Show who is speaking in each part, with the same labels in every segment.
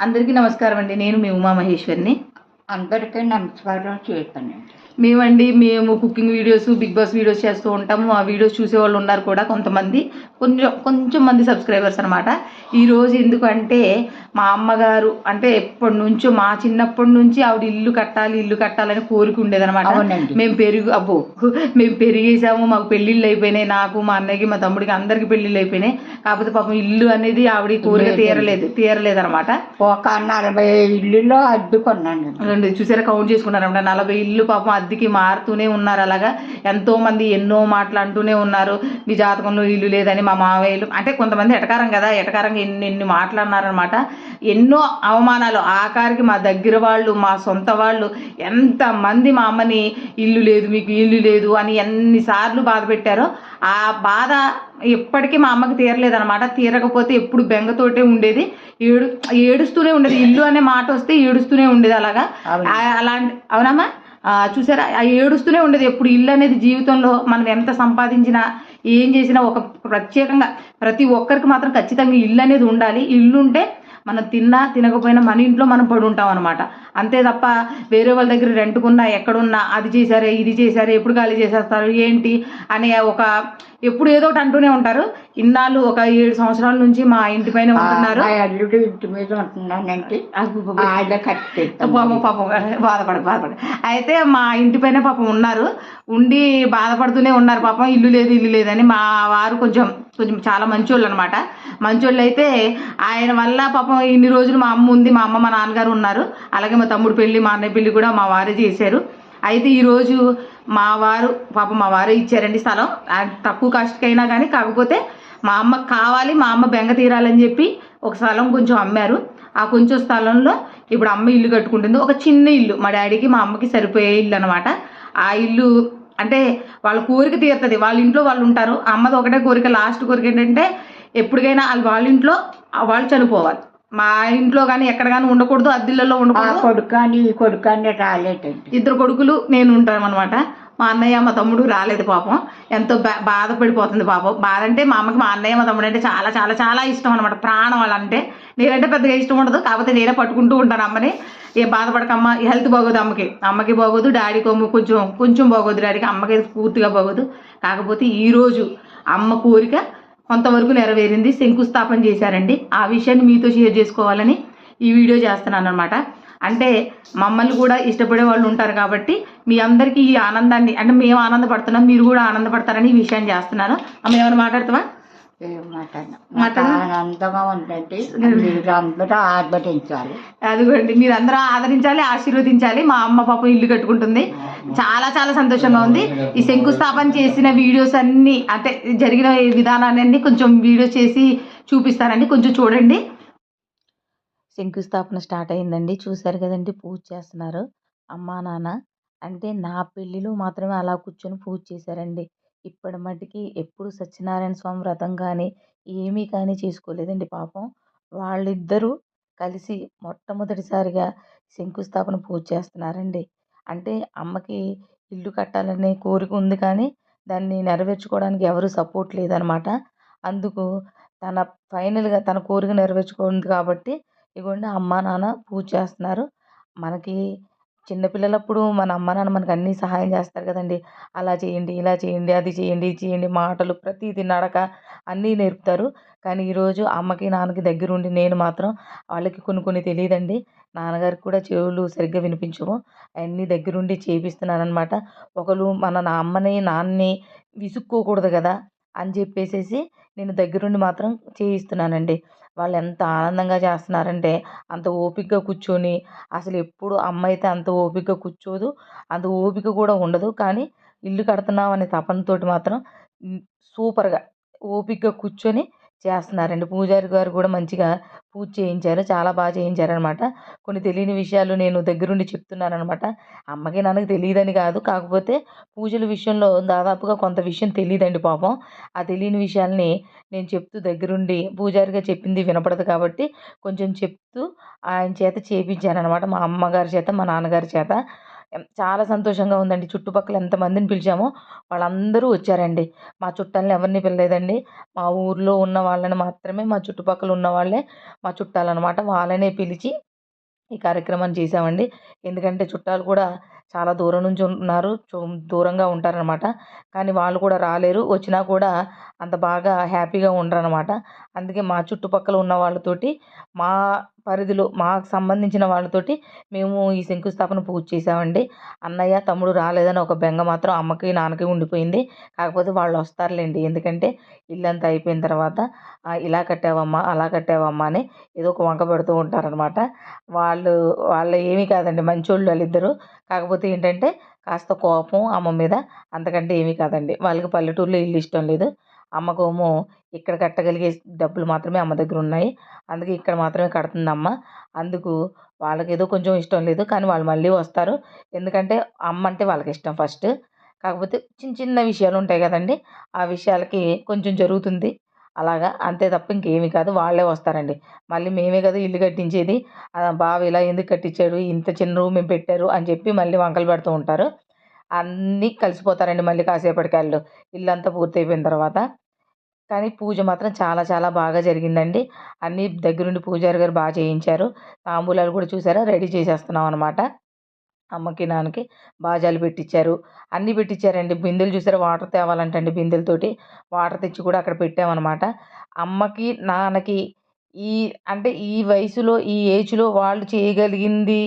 Speaker 1: అందరికీ నమస్కారం అండి. నేను మీ ఉమామహేశ్వరిని.
Speaker 2: అందరికీ నమస్కారం చేస్తానండి.
Speaker 1: మేము cooking videos, Bigg Boss videos చేస్తూ ఉంటాము. ఆ వీడియోస్ చూసేవాళ్ళు ఉన్నారు కూడా కొంతమంది. కొంచెం మంది సబ్స్క్రైబర్స్ అనమాట. ఈరోజు ఎందుకంటే మా అమ్మగారు అంటే ఎప్పటినుంచో మా చిన్నప్పటి నుంచి ఆవిడ ఇల్లు కట్టాలని కోరిక ఉండేదనమాట.
Speaker 2: అవునండి.
Speaker 1: మేము పెరిగేసాము. మాకు పెళ్ళిళ్ళు అయిపోయినాయి. నాకు, మా అన్నయ్యకి, మా తమ్ముడికి అందరికి పెళ్ళిళ్ళు అయిపోయినాయి. కాకపోతే పాపం ఇల్లు అనేది ఆవిడ కోరిక తీరలేదనమాట.
Speaker 2: ఒక 40 ఇల్లులో అద్దుకున్నాను.
Speaker 1: చూసారా, కౌంట్ చేసుకున్నారనమాట. 40 ఇల్లు పాపం అద్దెకి మారుతూనే ఉన్నారు. అలాగా ఎంతో మంది ఎన్నో మాటలు అంటూనే ఉన్నారు. మీ జాతకంలో ఇల్లు లేదని మా మావయ్యలు అంటే కొంతమంది ఎటకారంగా ఎన్ని మాటలు అన్నారనమాట. ఎన్నో అవమానాలు. ఆఖరికి మా దగ్గర వాళ్ళు, మా సొంత వాళ్ళు ఎంతమంది మా అమ్మని ఇల్లు లేదు, మీకు ఇల్లు లేదు అని ఎన్నిసార్లు బాధ పెట్టారో ఆ బాధ ఎప్పటికీ మా అమ్మకి తీరలేదనమాట. తీరకపోతే ఎప్పుడు బెంగతోటే ఉండేది. ఏడుస్తూనే ఉండేది. ఇల్లు అనే మాట వస్తే ఏడుస్తూనే ఉండేది. అలాగా అలాంటి అవునమ్మా. చూసారా, ఏడుస్తూనే ఉండేది ఎప్పుడు. ఇల్లు అనేది జీవితంలో మనం ఎంత సంపాదించినా ఏం చేసినా ఒక ప్రత్యేకంగా ప్రతి ఒక్కరికి మాత్రం ఖచ్చితంగా ఇల్లు అనేది ఉండాలి. ఇల్లు ఉంటే మనం తిన్నా తినకపోయినా మన ఇంట్లో మనం పడి ఉంటాం అనమాట. అంతే తప్ప వేరే వాళ్ళ దగ్గర రెంట్కున్నా ఎక్కడున్నా అది చేశారే ఇది చేశారే ఎప్పుడు ఖాళీ చేసేస్తారు ఏంటి అనే ఎప్పుడు ఏదో ఒకటి అంటూనే ఉంటారు. ఇన్నాళ్ళు ఒక 7 సంవత్సరాల నుంచి మా ఇంటి పైన ఉంటున్నారు.
Speaker 2: అల్లుడు ఇంటి మీద ఉంటున్నానంటే
Speaker 1: పాపం బాధపడ అయితే మా ఇంటి పైన పాపం ఉన్నారు. ఉండి బాధపడుతూనే ఉన్నారు పాపం. ఇల్లు లేదని. మా వారు కొంచెం చాలా మంచోళ్ళు అనమాట. మంచోళ్ళు అయితే ఆయన వల్ల పాపం ఇన్ని రోజులు మా అమ్మ ఉంది, మా అమ్మ మా నాన్నగారు ఉన్నారు. అలాగే మా తమ్ముడు పెళ్ళి, మా అన్నయ్య పెళ్ళి కూడా మా వారే చేశారు. అయితే ఈరోజు మా వారే ఇచ్చారండి స్థలం. తక్కువ కాస్ట్కి అయినా కానీ, కాకపోతే మా అమ్మకు కావాలి, మా అమ్మ బెంగ తీరాలని చెప్పి ఒక స్థలం కొంచెం అమ్మారు. ఆ కొంచెం స్థలంలో ఇప్పుడు అమ్మ ఇల్లు కట్టుకుంటుంది. ఒక చిన్న ఇల్లు, మా డాడీకి మా అమ్మకి సరిపోయే ఇల్లు అనమాట. ఆ ఇల్లు అంటే వాళ్ళ కోరిక తీరుతుంది. వాళ్ళ ఇంట్లో వాళ్ళు ఉంటారు. అమ్మది ఒకటే కోరిక, లాస్ట్ కోరిక ఏంటంటే ఎప్పటికైనా వాళ్ళ ఇంట్లో వాళ్ళు చనిపోవాలి. మా ఇంట్లో కానీ ఎక్కడ కానీ ఉండకూడదు, అద్దిళ్ళలో ఉండకూడదు.
Speaker 2: కొడుకాన్ని రాలేదండి.
Speaker 1: 2 కొడుకులు నేను ఉంటాం అనమాట. మా అన్నయ్య మా తమ్ముడు రాలేదు పాపం. ఎంతో బాధపడిపోతుంది పాపం. బాధ అంటే మా అమ్మకి మా అన్నయ్య మా తమ్ముడు అంటే చాలా చాలా చాలా ఇష్టం అనమాట. ప్రాణం వాళ్ళంటే. నేనంటే పెద్దగా ఇష్టం ఉండదు, కాకపోతే నేనే పట్టుకుంటూ ఉంటాను అమ్మని. ఏం బాధపడకమ్మ, హెల్త్ బాగోదు అమ్మకి బాగోదు, డాడీకి కొంచెం బాగోదు, డాడీకి. అమ్మకి పూర్తిగా బాగోదు. కాకపోతే ఈరోజు అమ్మ కోరిక కొంతవరకు నెరవేరింది. శంకుస్థాపన చేశారండి. ఆ విషయాన్ని మీతో షేర్ చేసుకోవాలని ఈ వీడియో చేస్తున్నాను అనమాట. అంటే మమ్మల్ని కూడా ఇష్టపడే వాళ్ళు ఉంటారు కాబట్టి మీ అందరికీ ఈ ఆనందాన్ని అంటే మేము ఆనందపడుతున్నాం, మీరు కూడా ఆనందపడతారని ఈ విషయాన్ని చేస్తున్నాను. అమ్మ ఏమైనా మాట్లాడుతావా?
Speaker 2: ఆనందంగా ఉందండి. మీరందరూ ఆదరించాలి.
Speaker 1: అదిగోండి, మీరు అందరూ ఆదరించాలి, ఆశీర్వదించాలి. మా అమ్మ పాపం ఇల్లు కట్టుకుంటుంది. చాలా చాలా సంతోషంగా ఉంది. ఈ శంకుస్థాపన చేసిన వీడియోస్ అన్ని అంటే జరిగిన విధానాన్ని కొంచెం వీడియోస్ చేసి చూపిస్తానండి, కొంచెం చూడండి. శంకుస్థాపన స్టార్ట్ అయిందండి. చూశారు కదండి, పూజ చేస్తున్నారు అమ్మా నాన్న. అంటే నా పెళ్ళిలో మాత్రమే అలా కూర్చొని పూజ చేశారండి. ఇప్పటి మట్టికి ఎప్పుడు సత్యనారాయణ స్వామి వ్రతం కానీ ఏమీ కానీ చేసుకోలేదండి పాపం. వాళ్ళిద్దరూ కలిసి మొట్టమొదటిసారిగా శంకుస్థాపన పూజ చేస్తున్నారండి. అంటే అమ్మకి ఇల్లు కట్టాలనే కోరిక ఉంది కానీ దాన్ని నెరవేర్చుకోవడానికి ఎవరు సపోర్ట్ లేదనమాట. అందుకు ఫైనల్గా తన కోరిక నెరవేర్చుకుంది కాబట్టి ఇగోండి అమ్మా నాన్న పూజ చేస్తున్నారు. మనకి చిన్నపిల్లలప్పుడు మన అమ్మ నాన్న మనకు అన్నీ సహాయం చేస్తారు కదండి. అలా చేయండి, ఇలా చేయండి, అది చేయండి, ఇది చేయండి, మాటలు ప్రతీది నడక అన్నీ నేర్పుతారు. కానీ ఈరోజు అమ్మకి నాన్నకి దగ్గరుండి నేను మాత్రం వాళ్ళకి కొన్ని తెలియదండి. నాన్నగారికి కూడా చెవులు సరిగ్గా వినిపించవు. అవన్నీ దగ్గరుండి చేపిస్తున్నానమాట. ఒకళ్ళు నా అమ్మని నాన్నని విసుక్కోకూడదు కదా అని చెప్పేసేసి నేను దగ్గరుండి మాత్రం చేయిస్తున్నానండి. వాళ్ళు ఎంత ఆనందంగా చేస్తున్నారంటే అంత ఓపికగా కూర్చొని, అసలు ఎప్పుడు అమ్మ అయితే అంత ఓపికగా కూర్చోదు, అంత ఓపిక కూడా ఉండదు. కానీ ఇల్లు కడుతున్నాం అనే తపనతోటి మాత్రం సూపర్గా ఓపికగా కూర్చొని చేస్తున్నారండి. పూజారి గారు కూడా మంచిగా పూజ చేయించారు. చాలా బాగా చేయించారనమాట. కొన్ని తెలియని విషయాలు నేను దగ్గరుండి చెప్తున్నానమాట. అమ్మకి నాన్నకి తెలియదని కాదు, కాకపోతే పూజల విషయంలో దాదాపుగా కొంత విషయం తెలియదండి పాపం. ఆ తెలియని విషయాల్ని నేను చెప్తూ దగ్గరుండి పూజారిగా చెప్పింది వినపడదు కాబట్టి కొంచెం చెప్తూ ఆయన చేత చేయించాననమాట. మా అమ్మగారి చేత, మా నాన్నగారి చేత. చాలా సంతోషంగా ఉందండి. చుట్టుపక్కల ఎంతమందిని పిలిచామో వాళ్ళందరూ వచ్చారండి. మా చుట్టాలని ఎవరిని పిలవలేదండి. మా ఊర్లో ఉన్న వాళ్ళని మాత్రమే, మా చుట్టుపక్కల ఉన్న వాళ్ళే మా చుట్టాలనమాట. వాళ్ళనే పిలిచి ఈ కార్యక్రమాన్ని చేశామండి. ఎందుకంటే చుట్టాలు కూడా చాలా దూరం నుంచి ఉన్నారు. దూరంగా ఉంటారనమాట. కానీ వాళ్ళు కూడా రాలేరు. వచ్చినా కూడా అంత బాగా హ్యాపీగా ఉండరనమాట. అందుకే మా చుట్టుపక్కల ఉన్న వాళ్ళతోటి, మా పరిధిలో మాకు సంబంధించిన వాళ్ళతోటి మేము ఈ శంకుస్థాపన పూజ చేశామండి. అన్నయ్య, తమ్ముడు రాలేదని ఒక బెంగ మాత్రం అమ్మకి, నాన్నకి ఉండిపోయింది. కాకపోతే వాళ్ళు వస్తారులెండి. ఎందుకంటే ఇల్లంతా అయిపోయిన తర్వాత ఇలా కట్టావమ్మా, అలా కట్టావమ్మా అని ఏదో ఒక వంక పెడుతూ ఉంటారనమాట. వాళ్ళు ఏమీ కాదండి, మంచోళ్ళు వాళ్ళిద్దరూ. కాకపోతే ఏంటంటే కాస్త కోపం అమ్మ మీద. అంతకంటే ఏమీ కాదండి. వాళ్ళకి పల్లెటూరులో ఇల్లు ఇష్టం లేదు. అమ్మకేమో ఇక్కడ కట్టగలిగే డబ్బులు మాత్రమే అమ్మ దగ్గర ఉన్నాయి. అందుకే ఇక్కడ మాత్రమే కడుతుంది అమ్మ. అందుకు వాళ్ళకేదో కొంచెం ఇష్టం లేదు. కానీ వాళ్ళు మళ్ళీ వస్తారు. ఎందుకంటే అమ్మ అంటే వాళ్ళకి ఇష్టం ఫస్ట్. కాకపోతే చిన్న చిన్న విషయాలు ఉంటాయి కదండీ! ఆ విషయాలకి కొంచెం జరుగుతుంది. అలాగా అంతే తప్ప ఇంకేమీ కాదు. వాళ్ళే వస్తారండి. మళ్ళీ మేమే కదా ఇల్లు కట్టించేది. బావ ఇలా ఎందుకు కట్టించాడు? ఇంత చిన్న రూమ్ ఏం పెట్టారు? అని చెప్పి మళ్ళీ వంకలు పెడుతూ ఉంటారు. అన్నీ కలిసిపోతారండి మళ్ళీ కాసేపటికి ఆళ్ళు. ఇల్లంతా పూర్తయిపోయిన తర్వాత. కానీ పూజ మాత్రం చాలా చాలా బాగా జరిగిందండి. అన్నీ దగ్గరుండి పూజారి గారు చేయించారు. తాంబూలాలు కూడా చూసారా రెడీ చేసేస్తున్నాం అనమాట. అమ్మకి, నాన్నకి బాజాలు పెట్టిచ్చారు. అన్నీ పెట్టిచ్చారండి. బిందెలు చూసారా వాటర్ తేవాలంటండి బిందెలతోటి. వాటర్ తెచ్చి కూడా అక్కడ పెట్టామనమాట. అమ్మకి, నాన్నకి ఈ అంటే ఈ వయసులో, ఈ ఏజ్‌లో వాళ్ళు చేయగలిగింది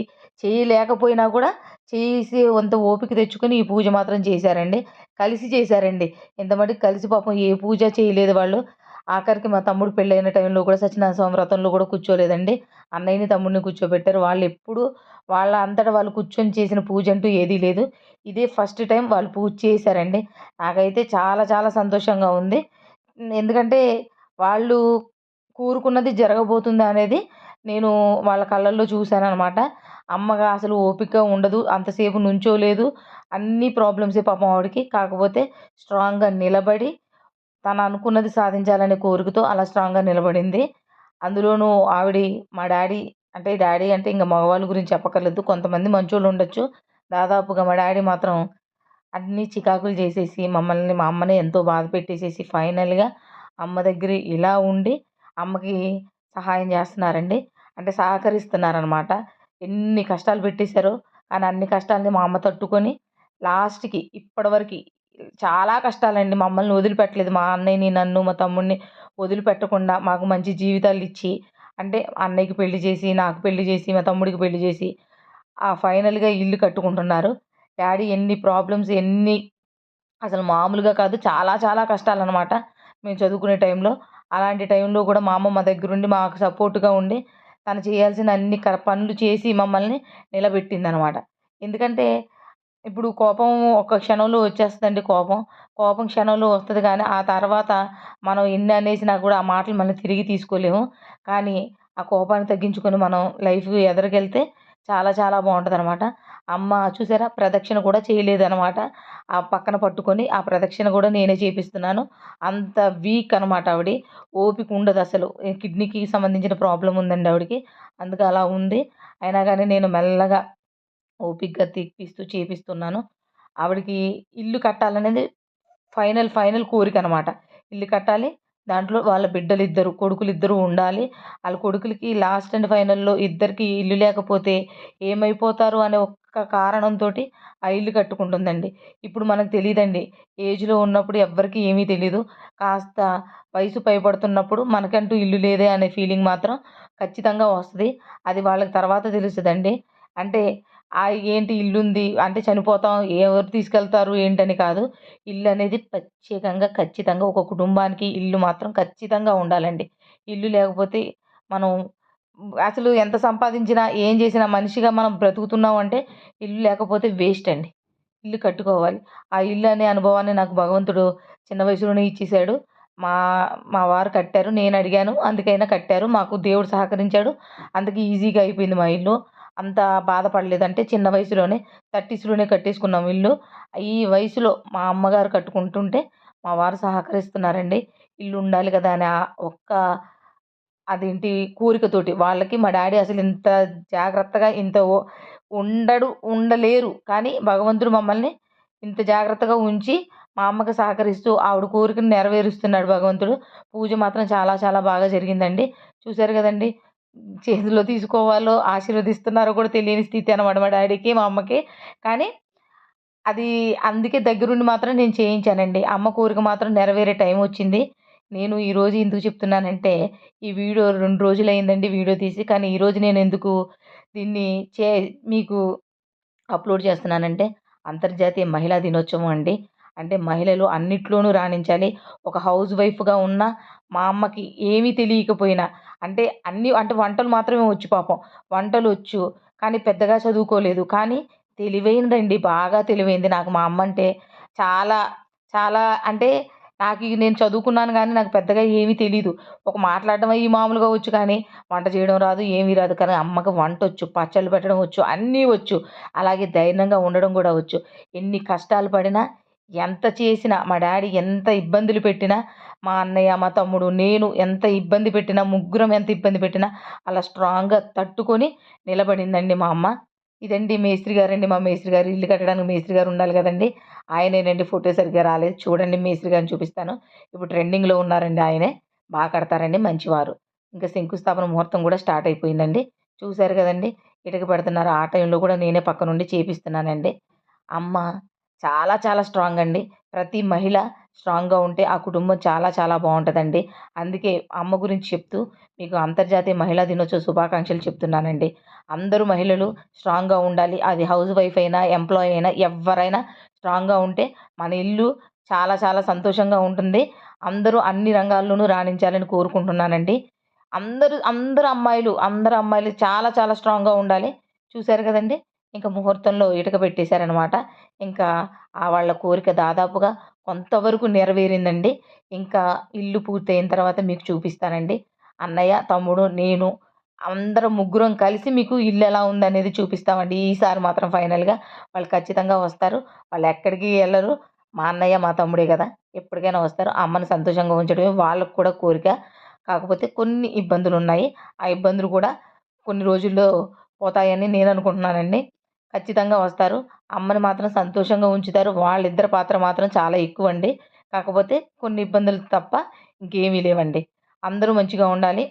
Speaker 1: చేయలేకపోయినా కూడా చేసేంత ఓపిక తెచ్చుకొని ఈ పూజ మాత్రం చేశారండి. కలిసి చేశారండి. ఇంత మటుకు కలిసి పాపం ఏ పూజ చేయలేదు వాళ్ళు. ఆఖరికి మా తమ్ముడు పెళ్ళైన టైంలో కూడా సత్యనారాయణ స్వామి వ్రతంలో కూడా కూర్చోలేదండి. అన్నయ్యని, తమ్ముడిని కూర్చోబెట్టారు. వాళ్ళెప్పుడు వాళ్ళ అంతట వాళ్ళు కూర్చొని చేసిన పూజ అంటూ ఏదీ లేదు. ఇదే ఫస్ట్ టైం వాళ్ళు పూజ చేశారండి. నాకైతే చాలా చాలా సంతోషంగా ఉంది. ఎందుకంటే వాళ్ళు కోరుకున్నది జరగబోతుంది అనేది నేను వాళ్ళ కళ్ళల్లో చూశాననమాట. అమ్మగా అసలు ఓపిక ఉండదు. అంతసేపు నుంచోలేదు. అన్నీ ప్రాబ్లమ్సే పాపం ఆవిడకి. కాకపోతే స్ట్రాంగ్‌గా నిలబడి తను అనుకున్నది సాధించాలనే కోరికతో అలా స్ట్రాంగ్‌గా నిలబడింది. అందులోనూ మా డ్యాడీ డ్యాడీ అంటే ఇంక మగవాళ్ళ గురించి చెప్పక్కర్లేదు. కొంతమంది మంచోళ్ళుండొచ్చు. దాదాపుగా మా డ్యాడీ మాత్రం అన్నీ చికాకులు చేసేసి మా అమ్మని ఎంతో బాధ పెట్టేసేసి ఫైనల్‌గా అమ్మ దగ్గర ఇలా ఉండి అమ్మకి సహాయం చేస్తున్నారండి. అంటే సహకరిస్తున్నారనమాట. ఎన్ని కష్టాలు పెట్టేసారో కానీ అన్ని కష్టాలని మా అమ్మ తట్టుకొని లాస్ట్‌కి ఇప్పటివరకి చాలా కష్టాలండి. మమ్మల్ని వదిలిపెట్టలేదు. మా అన్నయ్యని, నన్ను, మా తమ్ముడిని వదిలిపెట్టకుండా మాకు మంచి జీవితాలిచ్చి అంటే అన్నయ్యకి పెళ్లి చేసి, నాకు పెళ్లి చేసి, మా తమ్ముడికి పెళ్లి చేసి ఫైనల్‌గా ఇల్లు కట్టుకుంటున్నారు. డ్యాడీ ఎన్ని ప్రాబ్లమ్స్ అసలు మామూలుగా కాదు. చాలా చాలా కష్టాలనమాట. మేము చదువుకునే టైంలో. అలాంటి టైంలో కూడా మా అమ్మ మా దగ్గరుండి మాకు సపోర్ట్‌గా ఉండి తను చేయాల్సిన అన్ని పనులు చేసి మమ్మల్ని నిలబెట్టిందనమాట. ఎందుకంటే ఇప్పుడు కోపం ఒక్క క్షణంలో వచ్చేస్తదండి కోపం. కోపం క్షణంలో వస్తది గానీ, ఆ తర్వాత మనం ఎన్ని అనేసినా కూడా ఆ మాటలు మళ్ళీ తిరిగి తీసుకోలేము. కానీ, ఆ కోపాన్ని తగ్గించుకొని మనం లైఫ్ ఎదరకెళ్తే చాలా చాలా బావుంటదనమాట. అమ్మ చూసారా ప్రదక్షిణ కూడా చేయలేదనమాట. ఆ పక్కన పట్టుకొని ఆ ప్రదక్షిణ కూడా నేనే చేపిస్తున్నాను. అంత వీక్ అనమాట ఆవిడి. ఓపిక ఉండదసలు. కిడ్నీకి సంబంధించిన ప్రాబ్లమ్ ఉందండి ఆవిడకి. అందుకే అలా ఉంది. అయినా గానీ నేను మెల్లగా ఓపికగా తిప్పిస్తూ చేపిస్తున్నాను. ఆవిడకి ఇల్లు కట్టాలనేది ఫైనల్ కోరికనమాట. ఇల్లు కట్టాలి. దాంట్లో వాళ్ళ బిడ్డలిద్దరు, కొడుకులిద్దరూ ఉండాలి. ఆళ్ళ కొడుకులకి లాస్ట్ అండ్ ఫైనల్‌లో ఇద్దరికీ ఇల్లు లేకపోతే ఏమైపోతారు అనే ఒక్క కారణంతోటి ఆ ఇల్లు కట్టుకుంటుందండి. ఇప్పుడు మనకు తెలీదండి. ఏజ్‌లో ఉన్నప్పుడు ఎవ్వరికీ ఏమీ తెలీదు. కాస్త వయసు పైబడుతున్నప్పుడు మనకంటూ ఇల్లు లేదే అనే ఫీలింగ్ మాత్రం ఖచ్చితంగా వస్తది. అది వాళ్ళకి తర్వాత తెలుస్తదండి. అంటే ఏంటి ఇల్లుంది అంటే చనిపోతాం ఎవరు తీసుకెళ్తారు ఏంటని కాదు. ఇల్లనేది ప్రత్యేకంగా ఖచ్చితంగా ఒక కుటుంబానికి ఇల్లు మాత్రం ఖచ్చితంగా ఉండాలండి. ఇల్లు లేకపోతే మనం అసలు ఎంత సంపాదించినా, ఏం చేసినా మనిషిగా మనం బ్రతుకుతున్నాం అంటే ఇల్లు లేకపోతే వేస్ట్ అండి. ఇల్లు కట్టుకోవాలి. ఆ ఇల్లు అనే అనుభవాన్ని నాకు భగవంతుడు చిన్న వయసులోనే ఇచ్చేసాడు. మా మా వారు కట్టారు. నేను అడిగాను. అందుకైనా కట్టారు. మాకు దేవుడు సహకరించాడు. అందుకే ఈజీగా అయిపోయింది మా ఇల్లు. అంత బాధపడలేదు. అంటే చిన్న వయసులోనే 30స్‌లోనే కట్టేసుకున్నాం ఇల్లు. ఈ వయసులో మా అమ్మగారు కట్టుకుంటుంటే మా వారు సహకరిస్తున్నారండి. ఇల్లు ఉండాలి కదా! అని ఒక్క అదేంటి కోరికతోటి. వాళ్ళకి మా డ్యాడీ అసలు ఇంత జాగ్రత్తగా ఉండలేరు. కానీ భగవంతుడు మమ్మల్ని ఇంత జాగ్రత్తగా ఉంచి మా అమ్మకి సహకరిస్తూ ఆవిడ కోరికను నెరవేరుస్తున్నాడు భగవంతుడు. పూజ మాత్రం చాలా చాలా బాగా జరిగిందండి. చూసారు గదండీ! చేతిలో తీసుకోవాలో ఆశీర్వదిస్తున్నారో కూడా తెలియని స్థితి అనమాట మా డ్యాడీకి, మా అమ్మకి. కానీ అది అందుకే దగ్గరుండి మాత్రం నేను చేయించానండి. అమ్మ కోరిక మాత్రం నెరవేరే టైమొచ్చింది. నేను ఈరోజు ఎందుకు చెప్తున్నానంటే, ఈ వీడియో 2 రోజులయిందండి వీడియో తీసి. కానీ ఈరోజు నేనెందుకు దీన్ని చే మీకు అప్‌లోడ్ చేస్తున్నానంటే, అంతర్జాతీయ మహిళా దినోత్సవం అండి. అంటే మహిళలు అన్నిట్లోనూ రాణించాలి. ఒక హౌస్ వైఫ్‌గా ఉన్న మా అమ్మకి ఏమీ తెలియకపోయినా అంటే వంటలు మాత్రమే వచ్చు పాపం. వంటలొచ్చు. కానీ పెద్దగా చదువుకోలేదు. కానీ తెలివైనదండి. బాగా తెలివైంది. నాకు మా అమ్మంటే చాలా, చాలా అంటే నేను చదువుకున్నాను గానీ నాకు పెద్దగా ఏమీ తెలీదు. ఒక మాట్లాడడం అయి మామూలుగా వచ్చు కానీ వంట చేయడం రాదు, ఏమీ రాదు. కానీ అమ్మకి వంటొచ్చు, పచ్చళ్ళు పెట్టడం వచ్చు, అన్నీ వచ్చు. అలాగే ధైర్యంగా ఉండడం గూడా వచ్చు. ఎన్ని కష్టాలు పడినా, ఎంత చేసినా, మా డ్యాడీ ఎంత ఇబ్బందులు పెట్టినా, మా అన్నయ్య, మా తమ్ముడు, నేను ఎంత ఇబ్బంది పెట్టినా, ముగ్గురం ఎంత ఇబ్బంది పెట్టినా అలా స్ట్రాంగ్‌గా తట్టుకొని నిలబడిందండి మా అమ్మ. ఇదండి మేస్త్రి గారండి మా మేస్త్రి గారు. ఇల్లు కట్టడానికి మేస్త్రి గారు ఉండాలి గదండీ! ఆయనేనండి. ఫోటో సరిగ్గా రాలేదు. చూడండి మేస్త్రి గారిని చూపిస్తాను. ఇప్పుడు ట్రెండింగ్‌లో ఉన్నారండి ఆయనే. కడతారండి మంచివారు. ఇంకా శంకుస్థాపన ముహూర్తం గూడా స్టార్ట్ అయిపోయిందండి. చూసారు గదండీ! ఇటుక పెడుతున్నారు. ఆ టైంలో గూడా నేనే పక్కనుండి చేపిస్తున్నానండి. అమ్మ చాలా చాలా స్ట్రాంగ్ అండి. ప్రతి మహిళ స్ట్రాంగ్‌గా ఉంటే ఆ కుటుంబం చాలా చాలా బావుంటదండి. అందుకే అమ్మ గురించి చెప్తూ మీకు అంతర్జాతీయ మహిళా దినోత్సవ శుభాకాంక్షలు చెప్తున్నానండి. అందరూ మహిళలు స్ట్రాంగ్‌గా ఉండాలి. అది హౌస్ వైఫ్ అయినా, ఎంప్లాయీ అయినా ఎవ్వరైనా స్ట్రాంగ్‌గా ఉంటే మన ఇల్లు చాలా చాలా సంతోషంగా ఉంటుంది. అందరూ అన్ని రంగాల్లోనూ రాణించాలని కోరుకుంటున్నానండి. అందరు అమ్మాయిలు చాలా చాలా స్ట్రాంగ్‌గా ఉండాలి. చూసారు కదండీ! ఇంక ముహూర్తంలో ఇటుక పెట్టేశారనమాట. ఇంకా వాళ్ళ కోరిక దాదాపుగా కొంతవరకు నెరవేరిందండి. ఇంకా ఇల్లు పూర్తయిన తర్వాత మీకు చూపిస్తానండి. అన్నయ్య, తమ్ముడు, నేను అందరం ముగ్గురం కలిసి మీకు ఇల్లెలా ఉందనేది చూపిస్తామండి. ఈసారి మాత్రం ఫైనల్‌గా వాళ్ళు ఖచ్చితంగా వస్తారు. వాళ్ళెక్కడికి ఎళ్ళరు. మా అన్నయ్య, మా తమ్ముడే గదా! ఎప్పటికైనా వస్తారు. అమ్మని సంతోషంగా ఉంచడమే వాళ్ళకి కూడా కోరిక. కాకపోతే కొన్ని ఇబ్బందులున్నాయి. ఆ ఇబ్బందులు కూడా కొన్ని రోజుల్లో పోతాయని నేననుకుంటున్నానండి. ఖచ్చితంగా వస్తారు. అమ్మని మాత్రం సంతోషంగా ఉంచుతారు. వాళ్ళిద్దరి పాత్ర మాత్రం చాలా ఎక్కువండి. కాకపోతే కొన్ని ఇబ్బందులు తప్ప ఇంకేమీ లేవండి. అందరూ మంచిగా ఉండాలి.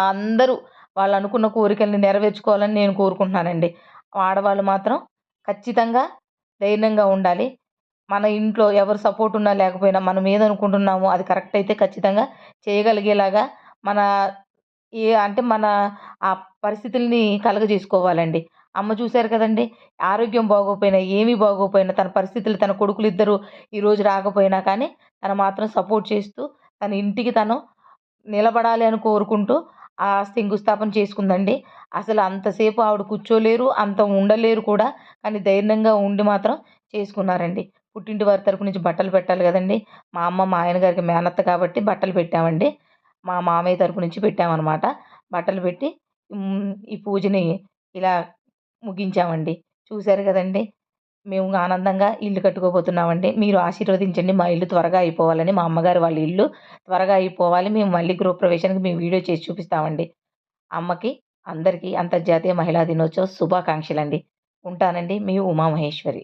Speaker 1: అందరూ వాళ్ళనుకున్న కోరికల్ని నెరవేర్చుకోవాలని నేను కోరుకుంటున్నానండి. ఆడవాళ్ళు మాత్రం ఖచ్చితంగా ధైర్యంగా ఉండాలి. మన ఇంట్లో ఎవరు సపోర్ట్ ఉన్నా లేకపోయినా మనం ఏదనుకుంటున్నామో అది కరెక్ట్ అయితే ఖచ్చితంగా చేయగలిగేలాగా మన మన ఆ పరిస్థితుల్ని కలుగజేసుకోవాలండి. అమ్మ చూసారు కదండీ! ఆరోగ్యం బాగోపోయినా, ఏమీ బాగోపోయినా తన పరిస్థితులు తన కొడుకులిద్దరూ ఈరోజు రాకపోయినా కానీ తను మాత్రం సపోర్ట్ చేస్తూ తన ఇంటికి తను నిలబడాలి అని కోరుకుంటూ ఆ శంకుస్థాపన చేసుకుందండి. అసలు అంతసేపు ఆవిడ కూర్చోలేరు, అంత ఉండలేరు కూడా. కానీ ధైర్యంగా ఉండి మాత్రం చేసుకున్నారండి. పుట్టింటి వారి తరపు నుంచి బట్టలు పెట్టాలి గదండీ! మా అమ్మ మా ఆయన గారికి మేనత్త కాబట్టి బట్టలు పెట్టామండి. మా మామయ్య తరపు నుంచి పెట్టామనమాట. బట్టలు పెట్టి ఈ పూజని ఇలా ముగించామండి. చూసారు గదండీ! మేము ఆనందంగా ఇల్లు కట్టుకోబోతున్నామండి. మీరు ఆశీర్వదించండి. మా ఇల్లు త్వరగా అయిపోవాలని. మా అమ్మగారు వాళ్ళ ఇల్లు త్వరగా అయిపోవాలి. మేము మళ్ళీ గృహప్రవేశానికి మేము వీడియో చేసి చూపిస్తామండి. అమ్మకి, అందరికీ అంతర్జాతీయ మహిళా దినోత్సవ శుభాకాంక్షలండి. ఉంటానండి. మీ ఉమామహేశ్వరి.